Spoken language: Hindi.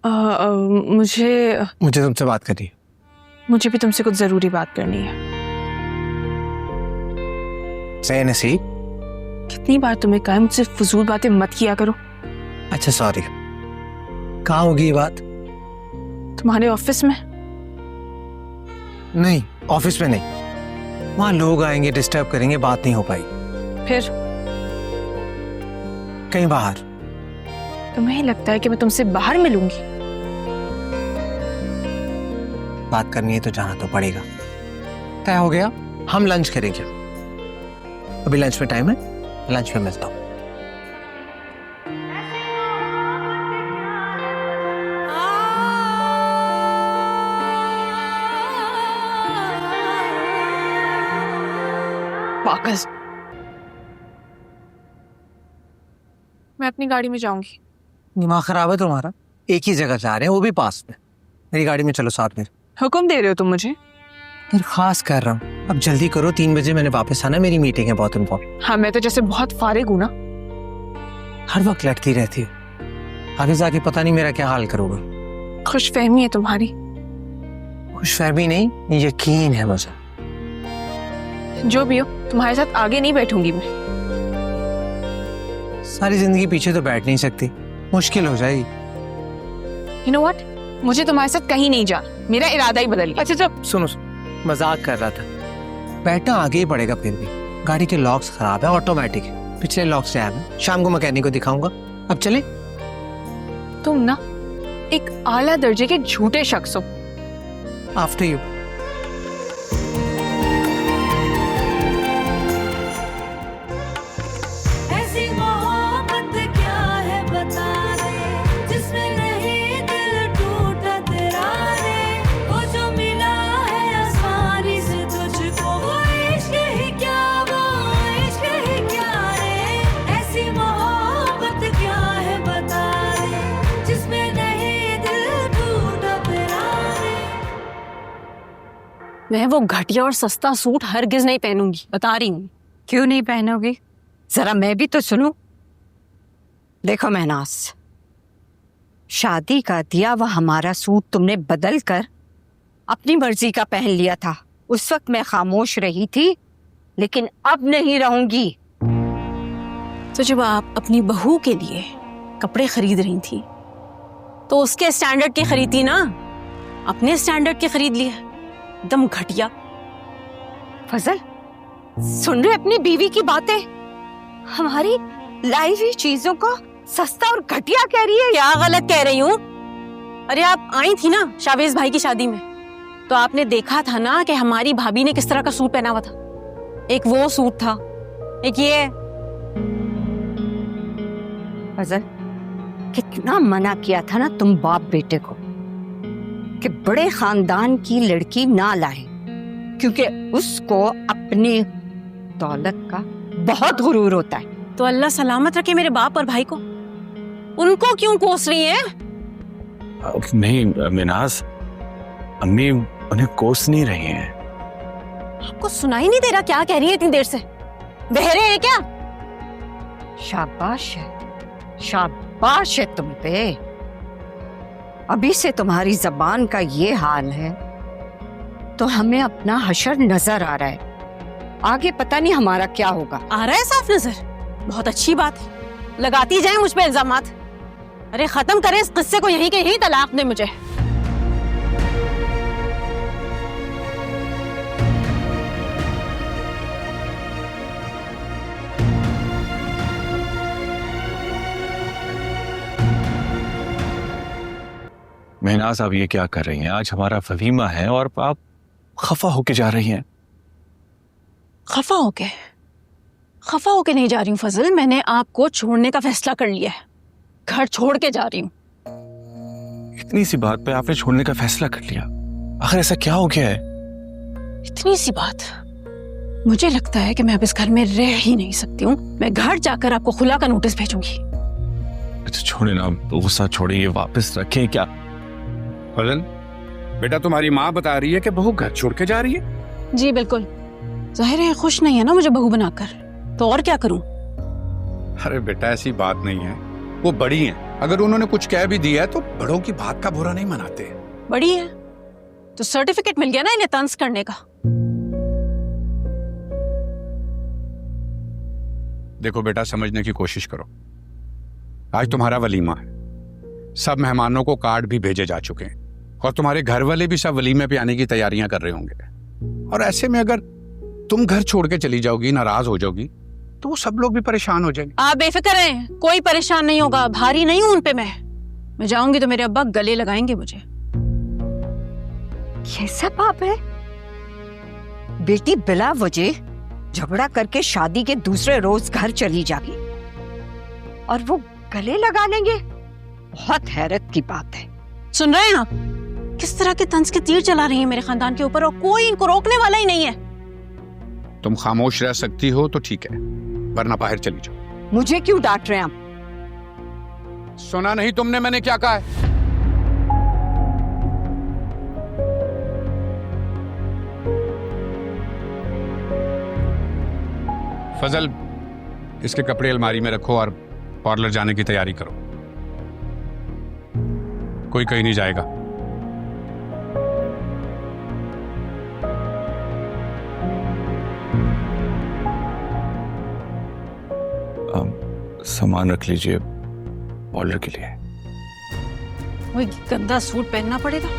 मुझे तुमसे बात करनी है। मुझे भी तुमसे कुछ जरूरी बात करनी है। सही नसीब, कितनी बार तुम्हें कहा है मुझसे फजूल बातें मत किया करो। अच्छा सॉरी। कहाँ होगी ये बात? तुम्हारे ऑफिस में। नहीं, ऑफिस में नहीं। वहां लोग आएंगे, डिस्टर्ब करेंगे, बात नहीं हो पाई। फिर कहीं बाहर। तुम्हें लगता है कि मैं तुमसे बाहर मिलूंगी? बात करनी है तो जाना तो पड़ेगा। तय हो गया, हम लंच करेंगे। अभी लंच में टाइम है, लंच में मिलता हूँ। पागल। मैं अपनी गाड़ी में जाऊंगी। दिमाग खराब है तुम्हारा? एक ही जगह जा रहे हैं, वो भी पास में। मेरी गाड़ी में चलो साथ में। हुक्म दे रहे हो तुम मुझे? दरख्वास्त कर रहा हूँ, अब जल्दी करो। 3 बजे मैंने वापस आना, मेरी मीटिंग है बहुत इम्पोर्टेंट। हाँ, मैं तो जैसे बहुत फारिग हूँ ना। हर वक्त लड़ती रहती हो, आगे जाके पता नहीं मेरा क्या हाल करोगे। खुशफहमी है तुम्हारी। खुशफहमी नहीं, यकीन है मुझे। जो भी हो, तुम्हारे साथ आगे नहीं बैठूंगी मैं। सारी जिंदगी पीछे तो बैठ नहीं सकती, मुश्किल हो जाएगी। You know what? मुझे तुम्हारे साथ कहीं नहीं जा, मेरा इरादा ही बदल गया। अच्छा जब सुनो, मजाक कर रहा था। बैठना आगे ही पड़ेगा फिर भी। गाड़ी के लॉक्स खराब है, ऑटोमेटिक है, पिछले लॉक्स जैम है। शाम को मैकेनिक को दिखाऊंगा। अब चले? तुम ना एक आला दर्जे के झूठे शख्स हो। After you. मैं वो घटिया और सस्ता सूट हरगिज नहीं पहनूंगी, बता रही हूँ। क्यों नहीं पहनोगी? जरा मैं भी तो सुनूं। देखो महनाज, शादी का दिया हुआ हमारा सूट तुमने बदल कर अपनी मर्जी का पहन लिया था। उस वक्त मैं खामोश रही थी, लेकिन अब नहीं रहूंगी। तो जब आप अपनी बहू के लिए कपड़े खरीद रही थी तो उसके स्टैंडर्ड के खरीदती ना, अपने स्टैंडर्ड के खरीद लिए। एकदम घटिया। फजल, सुन रहे अपनी बीवी की बातें? हमारी लाई हुई चीजों को सस्ता और घटिया कह रही है। क्या गलत कह रही हूँ? अरे आप आई थी ना शावेज भाई की शादी में, तो आपने देखा था ना कि हमारी भाभी ने किस तरह का सूट पहना हुआ था। एक वो सूट था, एक ये। फजल, कितना मना किया था ना तुम बाप बेटे को कि बड़े खानदान की लड़की ना लाए, क्योंकि उसको अपनी दौलत का बहुत गुरूर होता है। तो अल्लाह सलामत रखे मेरे बाप और भाई को। उनको क्यों कोस रही है? नहीं मिनाज, अम्मी उन्हें कोस नहीं रही हैं। आपको सुनाई नहीं दे रहा क्या कह रही है इतनी देर से? बहरे हैं क्या? शाबाश है, शाबाश है तुम पे। अभी से तुम्हारी जबान का ये हाल है तो हमें अपना हशर नजर आ रहा है। आगे पता नहीं हमारा क्या होगा। आ रहा है साफ नजर? बहुत अच्छी बात है, लगाती जाए मुझ पे इल्जामात। अरे खत्म करें इस किस्से को, यहीं के यहीं तलाक दे मुझे। महनाज, आप ये क्या कर रही हैं? आज हमारा वलीमा है और आप खफा होके जा रही हैं। खफा होके नहीं जा रही हूँ फजल, मैंने आपको छोड़ने का फैसला कर लिया है। घर छोड़ के जा रही हूँ। इतनी सी बात पे आपने छोड़ने का फैसला कर लिया? आखिर ऐसा क्या हो गया है? इतनी सी बात? मुझे लगता है कि मैं अब इस घर में रह ही नहीं सकती हूँ। मैं घर जाकर आपको खुला का नोटिस भेजूंगी। अच्छा छोड़े ना, गुस्सा छोड़े, ये वापस रखें क्या? फजल बेटा, तुम्हारी माँ बता रही है कि बहू घर छोड़ के जा रही है। जी बिल्कुल, जाहिर है खुश नहीं है ना मुझे बहू बनाकर, तो और क्या करूं? अरे बेटा, ऐसी बात नहीं है। वो बड़ी हैं, अगर उन्होंने कुछ कह भी दिया है तो बड़ों की बात का बुरा नहीं मनाते। बड़ी है तो सर्टिफिकेट मिल गया ना इन्हें तंज करने का। देखो बेटा, समझने की कोशिश करो। आज तुम्हारा वलीमा है, सब मेहमानों को कार्ड भी भेजे जा चुके हैं और तुम्हारे घर वाले भी सब वलीमे पे आने की तैयारियां कर रहे होंगे। और ऐसे में अगर तुम घर छोड़ के चली जाओगी, नाराज हो जाओगी, तो वो सब लोग भी परेशान हो जाएंगे। आप बेफिक्र हैं, कोई परेशान नहीं होगा, भारी नहीं हूं उन पे। मैं जाऊंगी तो मेरे अब्बा गले लगाएंगे मुझे। ये सब बाप है? बेटी बिला वजह झगड़ा करके शादी के दूसरे रोज घर चली जागी और वो गले लगा लेंगे? बहुत हैरत की बात है। सुन रहे हैं आप किस तरह के तंज के तीर चला रही है मेरे खानदान के ऊपर, और कोई इनको रोकने वाला ही नहीं है। तुम खामोश रह सकती हो तो ठीक है, वरना बाहर चली जाओ। मुझे क्यों डांट रहे हैं आप? सुना नहीं तुमने मैंने क्या कहा है? फजल, इसके कपड़े अलमारी में रखो और पार्लर जाने की तैयारी करो। कोई कहीं नहीं जाएगा। सामान रख लीजिए ऑर्डर के लिए। वही गंदा सूट पहनना पड़ेगा।